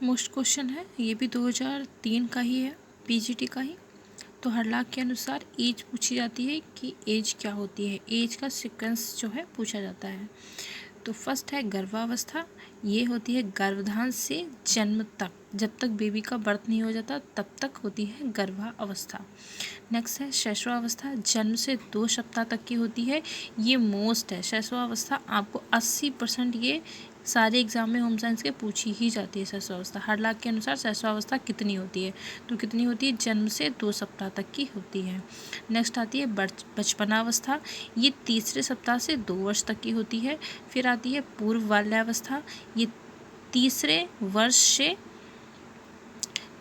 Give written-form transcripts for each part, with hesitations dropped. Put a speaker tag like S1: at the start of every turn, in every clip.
S1: Most question है, ये भी 2003 का ही है, पीजीटी का ही। तो हरलाख के अनुसार एज पूछी जाती है कि एज क्या होती है, एज का सीक्वेंस जो है पूछा जाता है। तो फर्स्ट है गर्भावस्था, ये होती है गर्भाधान से जन्म तक, जब तक बेबी का बर्थ नहीं हो जाता तब तक होती है गर्भावस्था। नेक्स्ट है शैशवावस्था, जन्म से 2 सप्ताह तक की होती है, ये मोस्ट है। शैशवावस्था आपको 80% ये सारे एग्जाम में होम साइंस के पूछी ही जाती है। शैशवावस्था हरलाख के अनुसार शैशवावस्था कितनी होती है, तो कितनी होती है, जन्म से 2 सप्ताह तक की होती है। नेक्स्ट आती है बचपनावस्था, ये 3रे सप्ताह से 2 वर्ष तक की होती है। फिर आती है पूर्व बाल्यावस्था, ये 3रे वर्ष से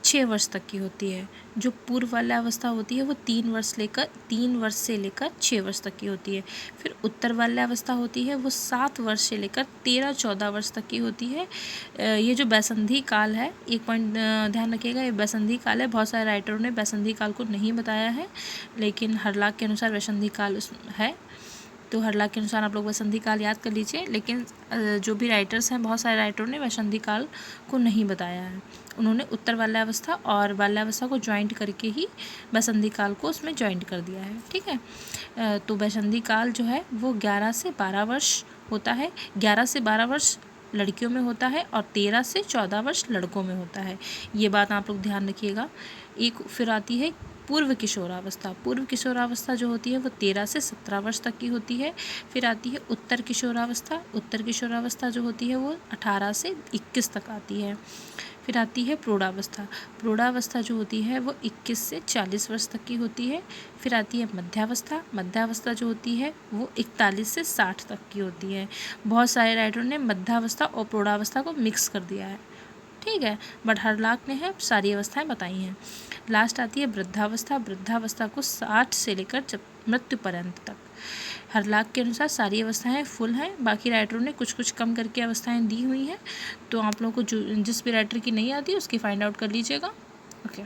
S1: 6 वर्ष तक की होती है। जो पूर्व बाल्यावस्था होती है वो 3 वर्ष से लेकर 6 वर्ष तक की होती है। फिर उत्तर बाल्यावस्था होती है वो 7 वर्ष से लेकर 13-14 वर्ष तक की होती है। ये जो बैसंधि काल है, एक पॉइंट ध्यान रखिएगा, ये बैसंधि काल है। बहुत सारे राइटरों ने बैसंधि काल को नहीं बताया है, लेकिन हरलाख के अनुसार बैसंधि काल है। तो हरलाख के अनुसार आप लोग बैसंधि काल याद कर लीजिए, लेकिन जो भी राइटर्स हैं, बहुत सारे राइटरों ने बैसंधि काल को नहीं बताया है। उन्होंने उत्तर बाल्यावस्था और बाल्यावस्था को ज्वाइंट करके ही बैसंधि काल को उसमें ज्वाइंट कर दिया है। ठीक है, तो बैसंधि काल जो है वो 11 से 12 वर्ष होता है। 11 से 12 वर्ष लड़कियों में होता है और 13 से 14 वर्ष लड़कों में होता है। ये बात आप लोग ध्यान रखिएगा। एक फिर आती है पूर्व किशोरावस्था। पूर्व किशोरावस्था जो होती है वो 13 से 17 वर्ष तक की होती है। फिर आती है उत्तर किशोरावस्था। उत्तर किशोरावस्था जो होती है वो 18 से 21 तक आती है। फिर आती है प्रौढ़ावस्था। प्रौढ़ावस्था जो होती है वो 21 से 40 वर्ष तक की होती है। फिर आती है मध्यावस्था। मध्यावस्था जो होती है वो 41 से 60 तक की होती है। बहुत सारे राइटरों ने मध्यावस्था और प्रौढ़ावस्था को मिक्स कर दिया है, ठीक है, बट हरलाख ने है सारी अवस्थाएं बताई हैं। लास्ट आती है वृद्धावस्था। वृद्धावस्था को 60 से लेकर जब मृत्यु पर्यंत तक। हरलाख के अनुसार सारी अवस्थाएं फुल हैं, बाकी राइटरों ने कुछ कुछ कम करके अवस्थाएं दी हुई हैं। तो आप लोगों को जो जिस भी राइटर की नहीं आती उसकी फाइंड आउट कर लीजिएगा। ओके।